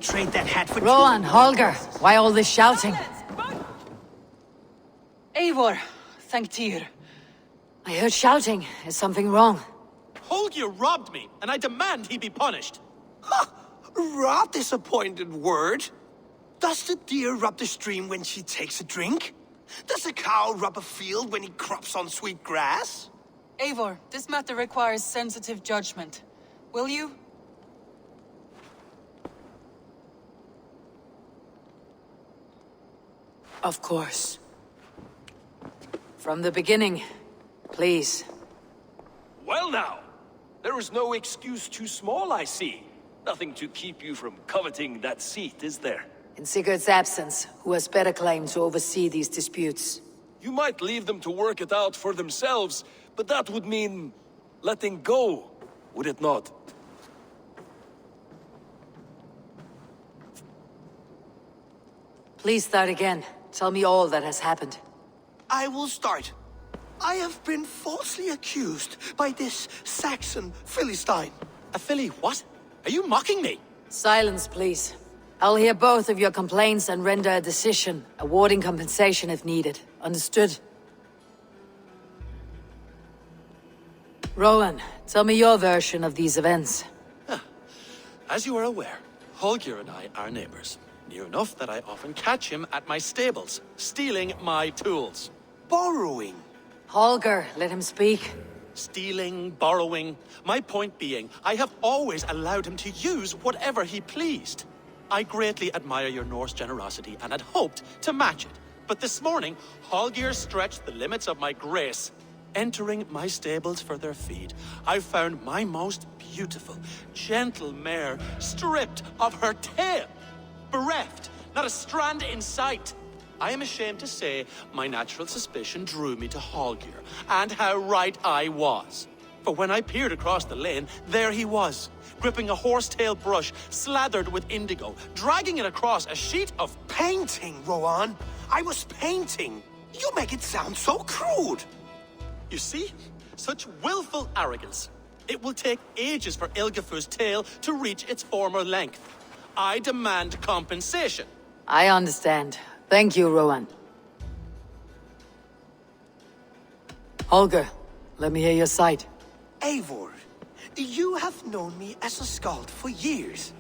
trade that hat for Rowan, Holger, why all this shouting? Eivor, thank Tyr. I heard shouting. Is something wrong? Holger robbed me, and I demand he be punished. Ha! Raw disappointed word. Does the deer rub the stream when she takes a drink? Does a cow rub a field when he crops on sweet grass? Eivor, this matter requires sensitive judgment. Will you? Of course. From the beginning, please. Well now, there is no excuse too small, I see. Nothing to keep you from coveting that seat, is there? In Sigurd's absence, who has better claim to oversee these disputes? You might leave them to work it out for themselves, but that would mean letting go, would it not? Please start again. Tell me all that has happened. I will start. I have been falsely accused by this Saxon Philistine. A filly what? Are you mocking me? Silence, please. I'll hear both of your complaints and render a decision, awarding compensation if needed. Understood? Rowan, tell me your version of these events. As you are aware, Holger and I are neighbors. Near enough that I often catch him at my stables, stealing my tools. Borrowing. Holger, let him speak. Stealing, borrowing. My point being, I have always allowed him to use whatever he pleased. I greatly admire your Norse generosity and had hoped to match it. But this morning, Holger stretched the limits of my grace. Entering my stables for their feed, I found my most beautiful, gentle mare stripped of her tail. Bereft, not a strand in sight. I am ashamed to say my natural suspicion drew me to Holger, and how right I was. For when I peered across the lane, there he was, gripping a horsetail brush slathered with indigo, dragging it across a sheet of... Painting, Rowan. I was painting. You make it sound so crude. You see? Such willful arrogance. It will take ages for Ilgafur's tail to reach its former length. I demand compensation. I understand. Thank you, Rowan. Holger, let me hear your side. Eivor, you have known me as a skald for years.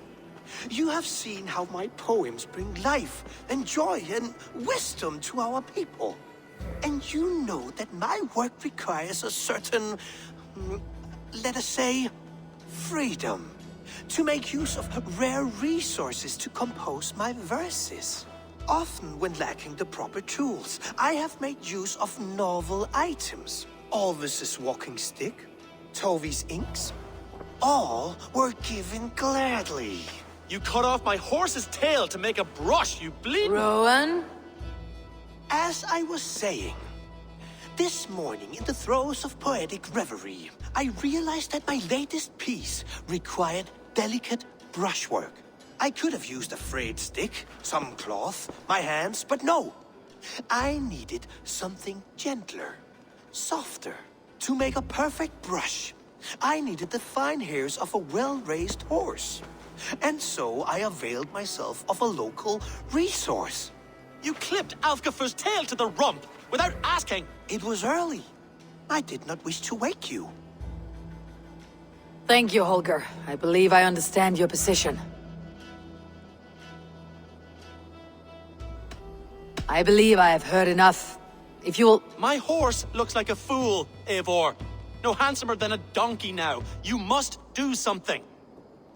You have seen how my poems bring life and joy and wisdom to our people. And you know that my work requires a certain, let us say, freedom. To make use of rare resources to compose my verses. Often when lacking the proper tools, I have made use of novel items. Alvis's walking stick, Tovi's inks, all were given gladly. You cut off my horse's tail to make a brush, you bleed... Rowan? As I was saying, this morning in the throes of poetic reverie, I realized that my latest piece required delicate brushwork. I could have used a frayed stick, some cloth, my hands, but no. I needed something gentler, softer. To make a perfect brush, I needed the fine hairs of a well-raised horse. And so I availed myself of a local resource. You clipped Alfgafur's tail to the rump without asking. It was early. I did not wish to wake you. Thank you, Holger. I believe I understand your position. I believe I have heard enough. If you'll... My horse looks like a fool, Eivor. No handsomer than a donkey now. You must do something.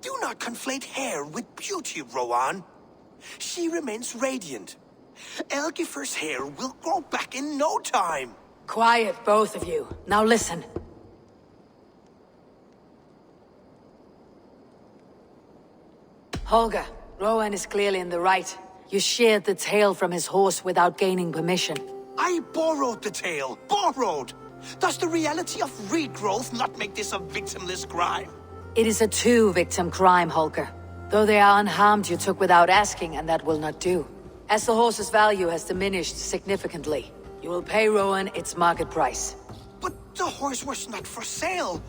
Do not conflate hair with beauty, Rowan. She remains radiant. Elgifur's hair will grow back in no time. Quiet, both of you. Now listen. Holger, Rowan is clearly in the right. You sheared the tail from his horse without gaining permission. I borrowed the tail. Borrowed! Does the reality of regrowth not make this a victimless crime? It is a two-victim crime, Holger. Though they are unharmed, you took without asking, and that will not do. As the horse's value has diminished significantly, you will pay Rowan its market price. But the horse was not for sale.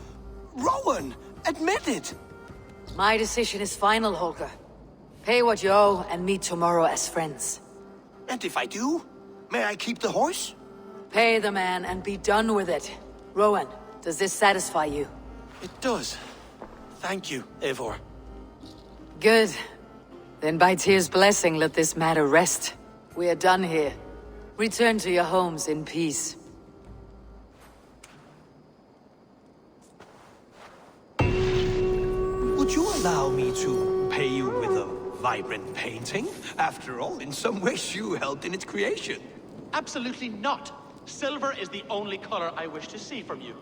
Rowan, admit it. My decision is final, Holger. Pay what you owe and meet tomorrow as friends. And if I do, may I keep the horse? Pay the man and be done with it. Rowan, does this satisfy you? It does. Thank you, Eivor. Good. Then by Tyr's blessing, let this matter rest. We are done here. Return to your homes in peace. Would you allow me to pay you with a vibrant painting? After all, in some ways you helped in its creation. Absolutely not. Silver is the only color I wish to see from you.